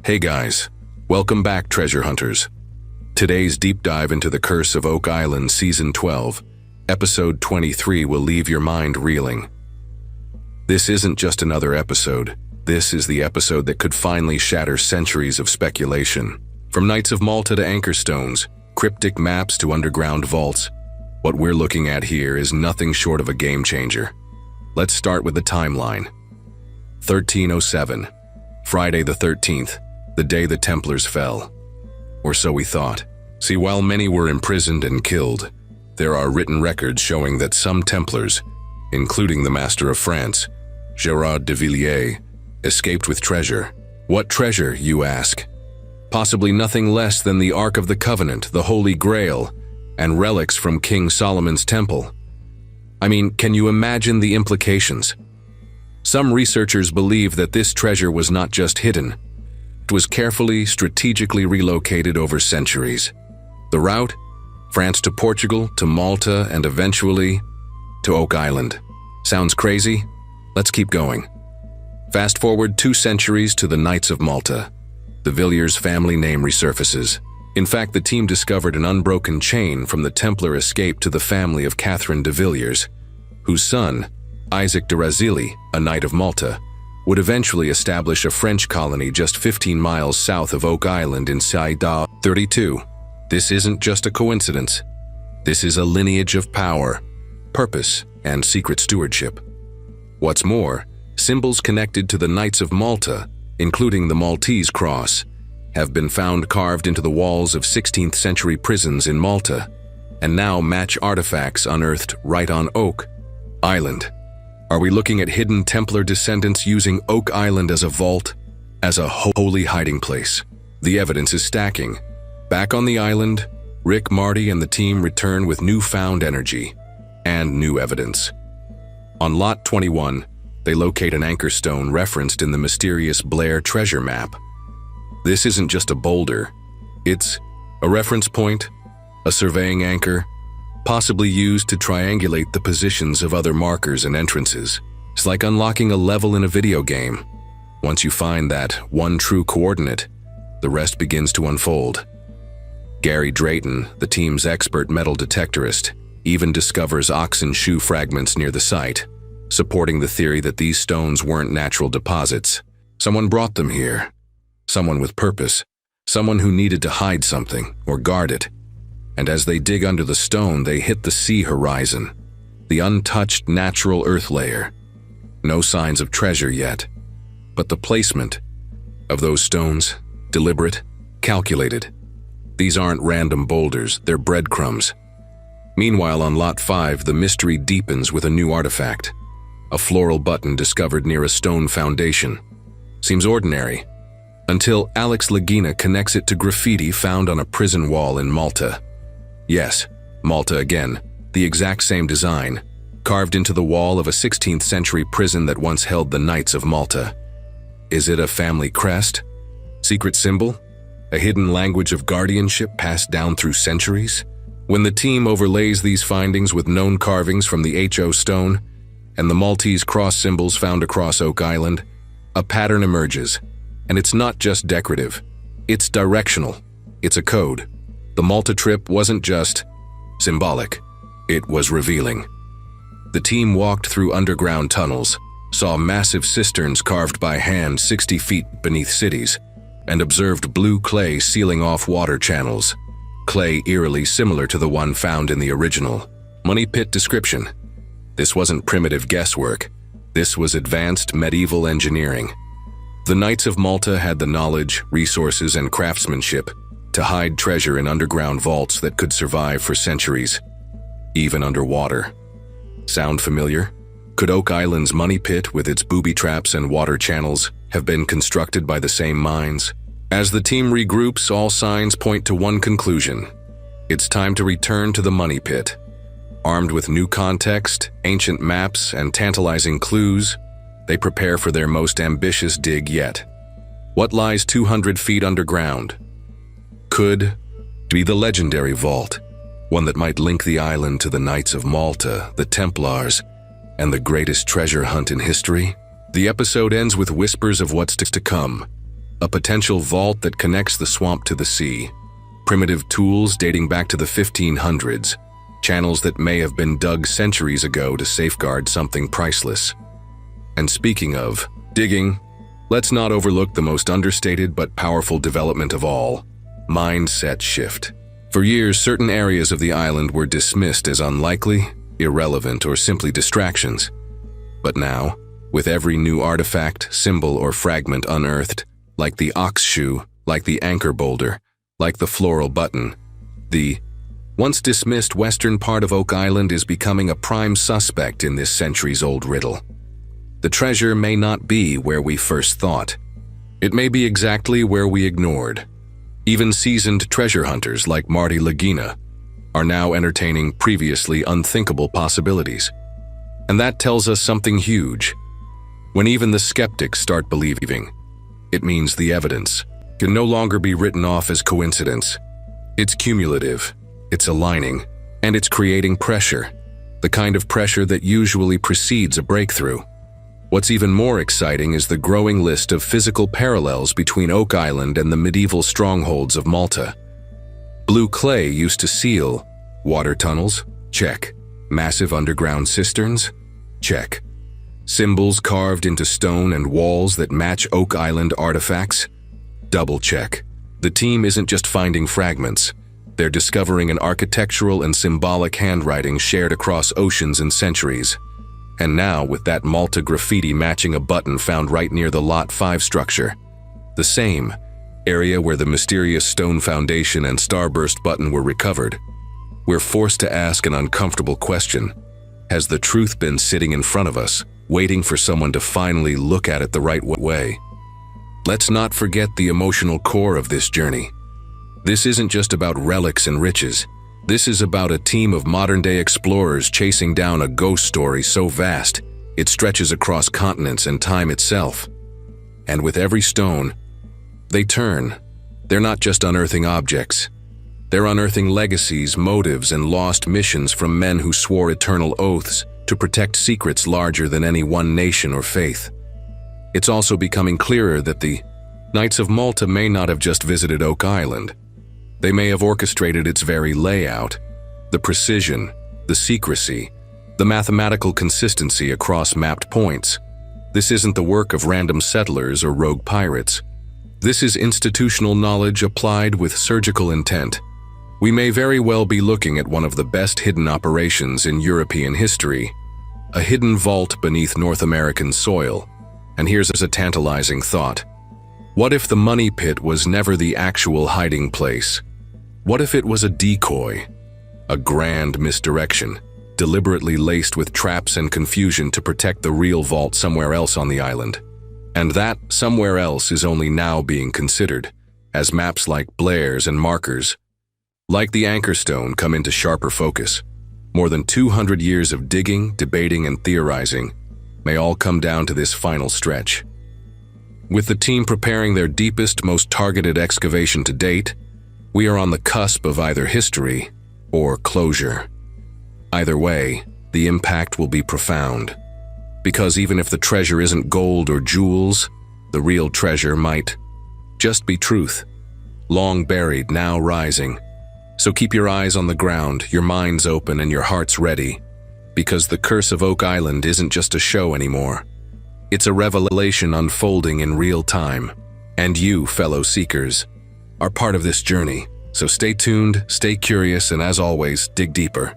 Hey guys, welcome back treasure hunters. Today's deep dive into the Curse of Oak Island Season 12, Episode 23 will leave your mind reeling. This isn't just another episode, this is the episode that could finally shatter centuries of speculation. From Knights of Malta to anchor stones, cryptic maps to underground vaults, what we're looking at here is nothing short of a game changer. Let's start with the timeline. 1307, Friday the 13th, the day the Templars fell. Or so we thought. See, while many were imprisoned and killed, there are written records showing that some Templars, including the Master of France, Gerard de Villiers, escaped with treasure. What treasure, you ask? Possibly nothing less than the Ark of the Covenant, the Holy Grail, and relics from King Solomon's temple. I mean, can you imagine the implications? Some researchers believe that this treasure was not just hidden. It was carefully, strategically relocated over centuries. The route? France to Portugal, to Malta, and eventually to Oak Island. Sounds crazy? Let's keep going. Fast forward 2 centuries to the Knights of Malta. The Villiers family name resurfaces. In fact, the team discovered an unbroken chain from the Templar escape to the family of Catherine de Villiers, whose son, Isaac de Razilly, a Knight of Malta, would eventually establish a French colony just 15 miles south of Oak Island in Saïda 32. This isn't just a coincidence. This is a lineage of power, purpose, and secret stewardship. What's more, symbols connected to the Knights of Malta, including the Maltese cross, have been found carved into the walls of 16th century prisons in Malta, and now match artifacts unearthed right on Oak Island. Are we looking at hidden Templar descendants using Oak Island as a vault, as a holy hiding place? The evidence is stacking. Back on the island, Rick, Marty, and the team return with newfound energy and new evidence. On Lot 21, they locate an anchor stone referenced in the mysterious Blair treasure map. This isn't just a boulder. It's a reference point, a surveying anchor, possibly used to triangulate the positions of other markers and entrances. It's like unlocking a level in a video game. Once you find that one true coordinate, the rest begins to unfold. Gary Drayton, the team's expert metal detectorist, even discovers oxen shoe fragments near the site, supporting the theory that these stones weren't natural deposits. Someone brought them here. Someone with purpose. Someone who needed to hide something or guard it. And as they dig under the stone, they hit the sea horizon, the untouched natural earth layer. No signs of treasure yet, but the placement of those stones, deliberate, calculated. These aren't random boulders, they're breadcrumbs. Meanwhile, on Lot 5, the mystery deepens with a new artifact. A floral button discovered near a stone foundation. Seems ordinary, until Alex Lagina connects it to graffiti found on a prison wall in Malta. Yes, Malta again, the exact same design, carved into the wall of a 16th century prison that once held the Knights of Malta. Is it a family crest? Secret symbol? A hidden language of guardianship passed down through centuries? When the team overlays these findings with known carvings from the HO stone and the Maltese cross symbols found across Oak Island, a pattern emerges. And it's not just decorative, it's directional, it's a code. The Malta trip wasn't just symbolic, it was revealing. The team walked through underground tunnels, saw massive cisterns carved by hand 60 feet beneath cities, and observed blue clay sealing off water channels, clay eerily similar to the one found in the original money pit description. This wasn't primitive guesswork, this was advanced medieval engineering. The Knights of Malta had the knowledge, resources, and craftsmanship to hide treasure in underground vaults that could survive for centuries, even underwater. Sound familiar? Could Oak Island's money pit, with its booby traps and water channels, have been constructed by the same minds? As the team regroups, all signs point to one conclusion. It's time to return to the money pit. Armed with new context, ancient maps, and tantalizing clues, they prepare for their most ambitious dig yet. What lies 200 feet underground? Could be the legendary vault, one that might link the island to the Knights of Malta, the Templars, and the greatest treasure hunt in history? The episode ends with whispers of what's to come. a potential vault that connects the swamp to the sea, primitive tools dating back to the 1500s, channels that may have been dug centuries ago to safeguard something priceless. And speaking of digging, let's not overlook the most understated but powerful development of all: mindset shift. For years, certain areas of the island were dismissed as unlikely, irrelevant, or simply distractions. But now, with every new artifact, symbol, or fragment unearthed, like the ox shoe, like the anchor boulder, like the floral button, the once dismissed western part of Oak Island is becoming a prime suspect in this centuries-old riddle. The treasure may not be where we first thought. It may be exactly where we ignored. Even seasoned treasure hunters like Marty Lagina are now entertaining previously unthinkable possibilities. And that tells us something huge. When even the skeptics start believing, it means the evidence can no longer be written off as coincidence. It's cumulative, it's aligning, and it's creating pressure, the kind of pressure that usually precedes a breakthrough. What's even more exciting is the growing list of physical parallels between Oak Island and the medieval strongholds of Malta. Blue clay used to seal. Water tunnels? Check. Massive underground cisterns? Check. Symbols carved into stone and walls that match Oak Island artifacts? Double check. The team isn't just finding fragments. They're discovering an architectural and symbolic handwriting shared across oceans and centuries. And now, with that Malta graffiti matching a button found right near the Lot 5 structure, the same area where the mysterious stone foundation and starburst button were recovered, we're forced to ask an uncomfortable question. Has the truth been sitting in front of us, waiting for someone to finally look at it the right way? Let's not forget the emotional core of this journey. This isn't just about relics and riches. This is about a team of modern-day explorers chasing down a ghost story so vast, it stretches across continents and time itself. And with every stone, they turn. They're not just unearthing objects. They're unearthing legacies, motives, and lost missions from men who swore eternal oaths to protect secrets larger than any one nation or faith. It's also becoming clearer that the Knights of Malta may not have just visited Oak Island. They may have orchestrated its very layout, the precision, the secrecy, the mathematical consistency across mapped points. This isn't the work of random settlers or rogue pirates. This is institutional knowledge applied with surgical intent. We may very well be looking at one of the best hidden operations in European history, a hidden vault beneath North American soil. And here's a tantalizing thought. What if the money pit was never the actual hiding place? What if it was a decoy, a grand misdirection, deliberately laced with traps and confusion to protect the real vault somewhere else on the island? And that somewhere else is only now being considered, as maps like Blair's and markers, like the anchor stone, come into sharper focus. More than 200 years of digging, debating, and theorizing may all come down to this final stretch. With the team preparing their deepest, most targeted excavation to date, we are on the cusp of either history or closure. Either way, the impact will be profound. Because even if the treasure isn't gold or jewels, the real treasure might just be truth. Long buried, now rising. So keep your eyes on the ground, your minds open, and your hearts ready. Because the curse of Oak Island isn't just a show anymore. It's a revelation unfolding in real time. And you, fellow seekers, are part of this journey. So stay tuned, stay curious, and as always, dig deeper.